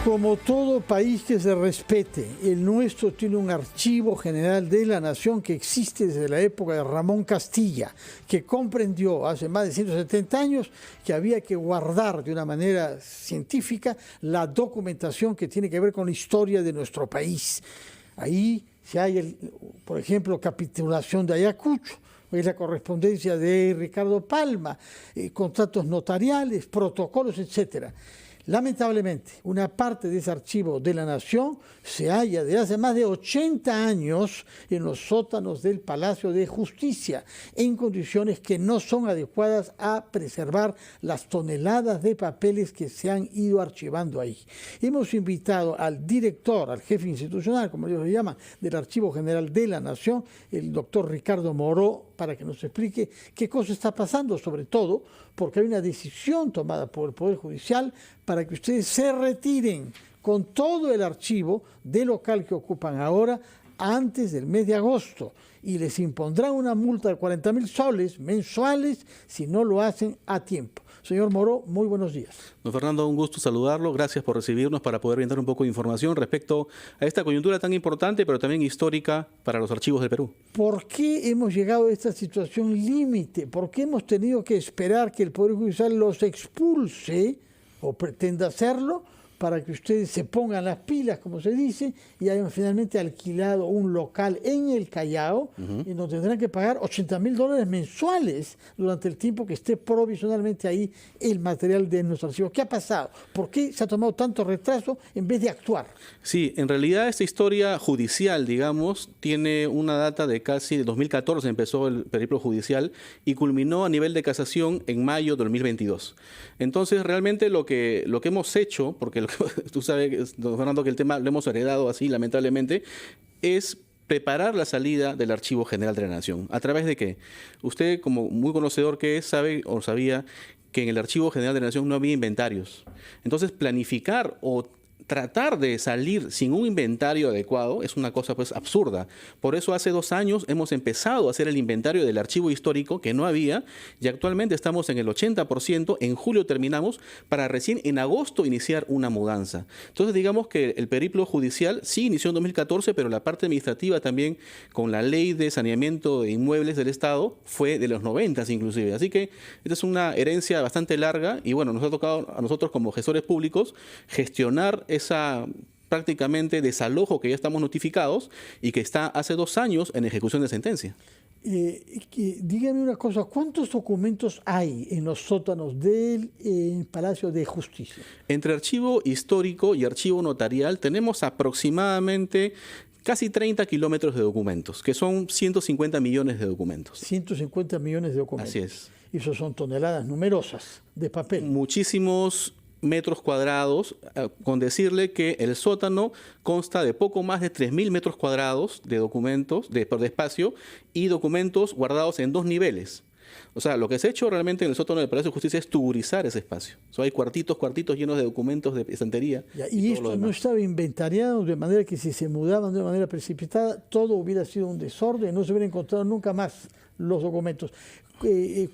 Como todo país que se respete, el nuestro tiene un archivo general de la nación que existe desde la época de Ramón Castilla, que comprendió hace más de 170 años que había que guardar de una manera científica la documentación que tiene que ver con la historia de nuestro país. Ahí se hay, por ejemplo, capitulación de Ayacucho, es la correspondencia de Ricardo Palma, contratos notariales, protocolos, etcétera. Lamentablemente, una parte de ese archivo de la nación se halla desde hace más de 80 años en los sótanos del Palacio de Justicia, en condiciones que no son adecuadas a preservar las toneladas de papeles que se han ido archivando ahí. Hemos invitado al director, al jefe institucional, como ellos le llaman, del Archivo General de la Nación, el doctor Ricardo Moró, para que nos explique qué cosa está pasando, sobre todo porque hay una decisión tomada por el Poder Judicial para que ustedes se retiren con todo el archivo del local que ocupan ahora antes del mes de agosto y les impondrán una multa de 40.000 soles mensuales si no lo hacen a tiempo. Señor Moró, muy buenos días. Don Fernando, un gusto saludarlo. Gracias por recibirnos para poder brindar un poco de información respecto a esta coyuntura tan importante, pero también histórica para los archivos del Perú. ¿Por qué hemos llegado a esta situación límite? ¿Por qué hemos tenido que esperar que el Poder Judicial los expulse o pretenda hacerlo para que ustedes se pongan las pilas, como se dice, y hayan finalmente alquilado un local en el Callao, y nos tendrán que pagar $80.000 mensuales durante el tiempo que esté provisionalmente ahí el material de nuestro archivo? ¿Qué ha pasado? ¿Por qué se ha tomado tanto retraso en vez de actuar? Sí, en realidad esta historia judicial, digamos, tiene una data de casi 2014, empezó el periplo judicial y culminó a nivel de casación en mayo de 2022. Entonces, realmente lo que hemos hecho, porque tú sabes, don Fernando, que el tema lo hemos heredado así, lamentablemente, es preparar la salida del Archivo General de la Nación. ¿A través de qué? Usted, como muy conocedor que es, sabe o sabía que en el Archivo General de la Nación no había inventarios. Entonces, planificar o tratar de salir sin un inventario adecuado es una cosa pues absurda. Por eso hace 2 años hemos empezado a hacer el inventario del archivo histórico que no había y actualmente estamos en el 80%, en julio terminamos para recién en agosto iniciar una mudanza. Entonces digamos que el periplo judicial sí inició en 2014, pero la parte administrativa también con la ley de saneamiento de inmuebles del Estado fue de los 90 inclusive. Así que esta es una herencia bastante larga y bueno, nos ha tocado a nosotros como gestores públicos gestionar esa prácticamente desalojo que ya estamos notificados y que está hace 2 años en ejecución de sentencia. Dígame una cosa, ¿cuántos documentos hay en los sótanos del Palacio de Justicia? Entre archivo histórico y archivo notarial tenemos aproximadamente casi 30 kilómetros de documentos, que son 150 millones de documentos. 150 millones de documentos. Así es. Y eso son toneladas numerosas de papel. Muchísimos metros cuadrados, con decirle que el sótano consta de poco más de 3.000 metros cuadrados de documentos, de espacio, y documentos guardados en 2 niveles. O sea, lo que se ha hecho realmente en el sótano del Palacio de Justicia es tuburizar ese espacio. O sea, hay cuartitos llenos de documentos de estantería. Y esto no estaba inventariado de manera que si se mudaban de manera precipitada, todo hubiera sido un desorden, no se hubieran encontrado nunca más los documentos.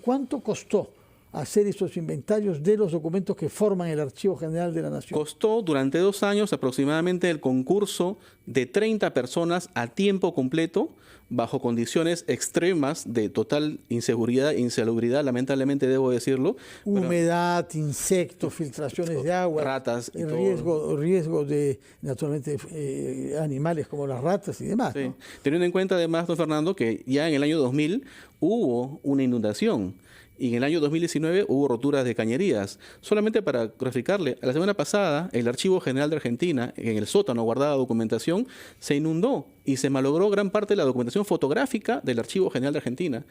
¿Cuánto costó hacer esos inventarios de los documentos que forman el Archivo General de la Nación? Costó durante 2 años aproximadamente el concurso de 30 personas a tiempo completo, bajo condiciones extremas de total inseguridad e insalubridad, lamentablemente debo decirlo. Humedad, insectos, filtraciones de agua, ratas, y riesgo de, naturalmente, animales como las ratas y demás. Sí. ¿No? Teniendo en cuenta además, don Fernando, que ya en el año 2000 hubo una inundación. Y en el año 2019 hubo roturas de cañerías. Solamente para graficarle, la semana pasada el Archivo General de Argentina, en el sótano guardada documentación, se inundó y se malogró gran parte de la documentación fotográfica del Archivo General de Argentina.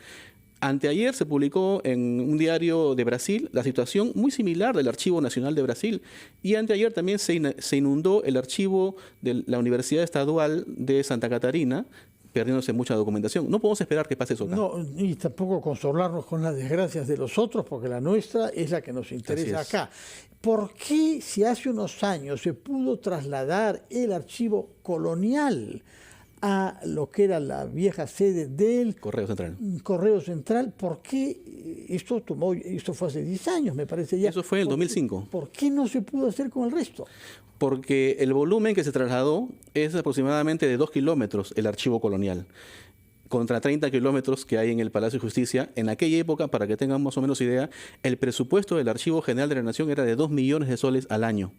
Anteayer se publicó en un diario de Brasil la situación muy similar del Archivo Nacional de Brasil. Y anteayer también se inundó el archivo de la Universidad Estadual de Santa Catarina, perdiéndose mucha documentación. No podemos esperar que pase eso acá. No, y tampoco consolarnos con las desgracias de los otros, porque la nuestra es la que nos interesa acá. ¿Por qué si hace unos años se pudo trasladar el archivo colonial a lo que era la vieja sede del Correo Central? ¿Por qué esto fue hace 10 años, me parece ya? Eso fue en el 2005. ¿Por qué no se pudo hacer con el resto? Porque el volumen que se trasladó es aproximadamente de 2 kilómetros el archivo colonial, contra 30 kilómetros que hay en el Palacio de Justicia. En aquella época, para que tengan más o menos idea, el presupuesto del Archivo General de la Nación era de 2 millones de soles al año.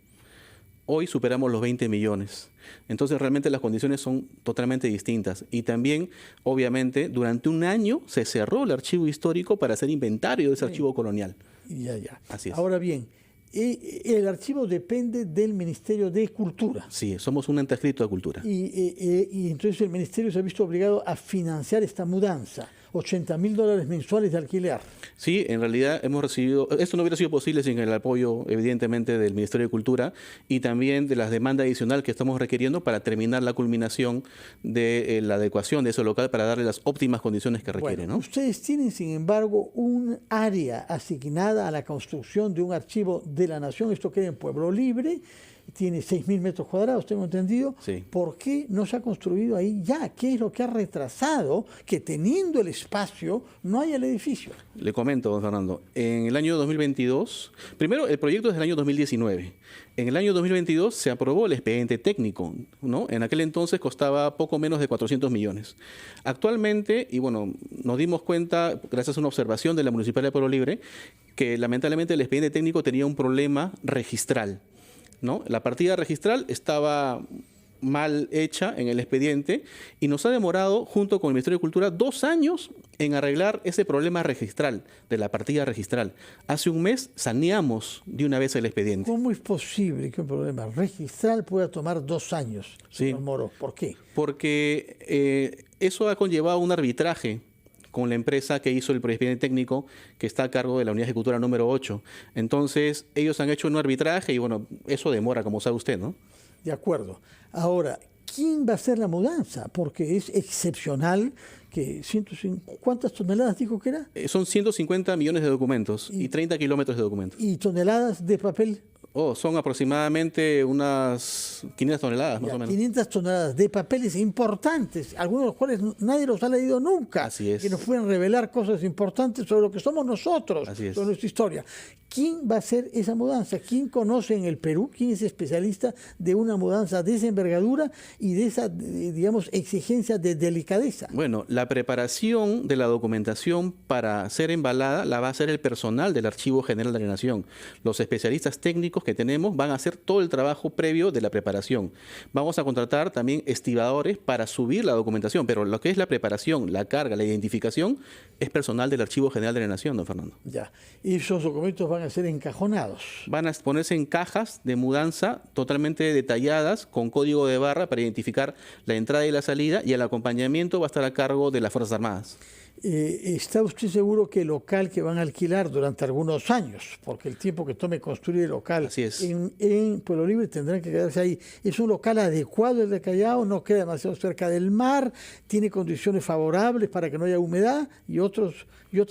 Hoy superamos los 20 millones. Entonces realmente las condiciones son totalmente distintas. Y también, obviamente, durante un año se cerró el archivo histórico para hacer inventario de ese archivo colonial. Ya, ya. Así es. Ahora bien, el archivo depende del Ministerio de Cultura. Sí, somos un ente adscrito a Cultura. Y entonces el Ministerio se ha visto obligado a financiar esta mudanza. $80.000 mensuales de alquiler. Sí, en realidad hemos recibido, esto no hubiera sido posible sin el apoyo evidentemente del Ministerio de Cultura y también de las demandas adicionales que estamos requiriendo para terminar la culminación de la adecuación de ese local para darle las óptimas condiciones que requiere. Bueno, ¿no? ustedes tienen, sin embargo, un área asignada a la construcción de un archivo de la Nación. Esto queda en Pueblo Libre. Tiene 6.000 metros cuadrados, tengo entendido. Sí. ¿Por qué no se ha construido ahí ya? ¿Qué es lo que ha retrasado que teniendo el espacio no haya el edificio? Le comento, don Fernando, en el año 2022, primero el proyecto es del año 2019. En el año 2022 se aprobó el expediente técnico, ¿no? En aquel entonces costaba poco menos de 400 millones. Actualmente, y bueno, nos dimos cuenta, gracias a una observación de la Municipalidad de Pueblo Libre, que lamentablemente el expediente técnico tenía un problema registral, ¿no? La partida registral estaba mal hecha en el expediente y nos ha demorado, junto con el Ministerio de Cultura, 2 años en arreglar ese problema registral de la partida registral. Hace un mes saneamos de una vez el expediente. ¿Cómo es posible que un problema registral pueda tomar 2 años, señor Moro? ¿Por qué? Porque eso ha conllevado un arbitraje con la empresa que hizo el expediente técnico, que está a cargo de la Unidad Ejecutora número 8. Entonces, ellos han hecho un arbitraje y, bueno, eso demora, como sabe usted, ¿no? De acuerdo. Ahora, ¿quién va a hacer la mudanza? Porque es excepcional que ¿cuántas toneladas dijo que era? Son 150 millones de documentos y 30 kilómetros de documentos. ¿Y toneladas de papel? Son aproximadamente unas 500 toneladas, más o menos. 500 toneladas de papeles importantes, algunos de los cuales nadie los ha leído nunca. Así es. Que nos pueden revelar cosas importantes sobre lo que somos nosotros, Así es. sobre nuestra historia. ¿Quién va a hacer esa mudanza? ¿Quién conoce en el Perú? ¿Quién es especialista de una mudanza de esa envergadura y de esa, digamos, exigencia de delicadeza? Bueno, la preparación de la documentación para ser embalada la va a hacer el personal del Archivo General de la Nación. Los especialistas técnicos que tenemos van a hacer todo el trabajo previo de la preparación. Vamos a contratar también estibadores para subir la documentación, pero lo que es la preparación, la carga, la identificación, es personal del Archivo General de la Nación, don Fernando. Ya, y esos documentos van a ser encajonados. Van a ponerse en cajas de mudanza totalmente detalladas con código de barra para identificar la entrada y la salida, y el acompañamiento va a estar a cargo de las Fuerzas Armadas. ¿Está usted seguro que el local que van a alquilar durante algunos años, porque el tiempo que tome construir el local en Pueblo Libre tendrán que quedarse ahí, es un local adecuado el de Callao, no queda demasiado cerca del mar, tiene condiciones favorables para que no haya humedad y otras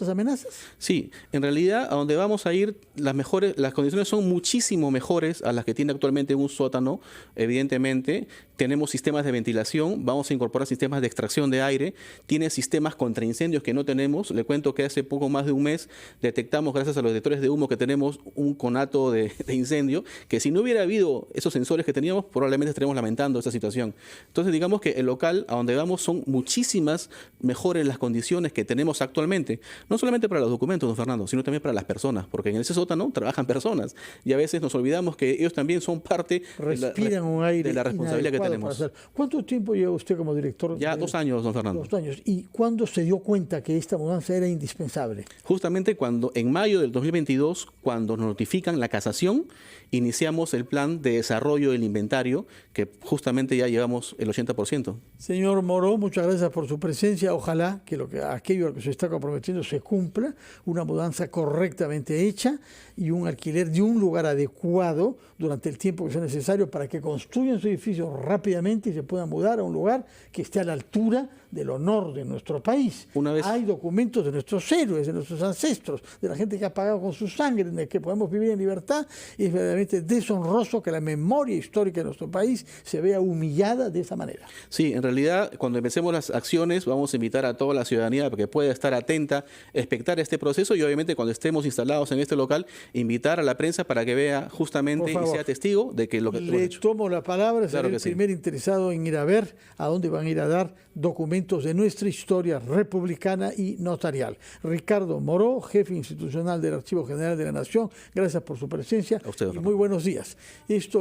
amenazas? Sí, en realidad a donde vamos a ir las condiciones son muchísimo mejores a las que tiene actualmente un sótano. Evidentemente tenemos sistemas de ventilación, vamos a incorporar sistemas de extracción de aire, tiene sistemas contra incendios que no tenemos. Le cuento que hace poco más de un mes detectamos, gracias a los detectores de humo que tenemos, un conato de incendio, que si no hubiera habido esos sensores que teníamos, probablemente estaríamos lamentando esta situación. Entonces digamos que el local a donde vamos son muchísimas mejores las condiciones que tenemos actualmente. No solamente para los documentos, don Fernando, sino también para las personas, porque en ese sótano trabajan personas y a veces nos olvidamos que ellos también son parte de la responsabilidad que tenemos. ¿Cuánto tiempo lleva usted como director? Ya 2 años, don Fernando. 2 años. ¿Y cuándo se dio cuenta que esta mudanza era indispensable? Justamente en mayo del 2022, cuando nos notifican la casación, iniciamos el plan de desarrollo del inventario, que justamente ya llevamos el 80%. Señor Moro, muchas gracias por su presencia. Ojalá que aquello a lo que se está comprometiendo se cumpla, una mudanza correctamente hecha y un alquiler de un lugar adecuado durante el tiempo que sea necesario para que construyan su edificio rápidamente y se puedan mudar a un lugar que esté a la altura del honor de nuestro país. Hay documentos de nuestros héroes, de nuestros ancestros, de la gente que ha pagado con su sangre, en el que podemos vivir en libertad, y es verdaderamente deshonroso que la memoria histórica de nuestro país se vea humillada de esa manera. Sí, en realidad, cuando empecemos las acciones, vamos a invitar a toda la ciudadanía para que pueda estar atenta, expectar este proceso, y obviamente cuando estemos instalados en este lugar, local, invitar a la prensa para que vea justamente y sea testigo de que lo que hemos Le hecho. tomo la palabra, seré Claro el que primer interesado en ir a ver a dónde van a ir a dar documentos de nuestra historia republicana y notarial. Ricardo Moró, jefe institucional del Archivo General de la Nación, gracias por su presencia A usted, y muy buenos días. Esto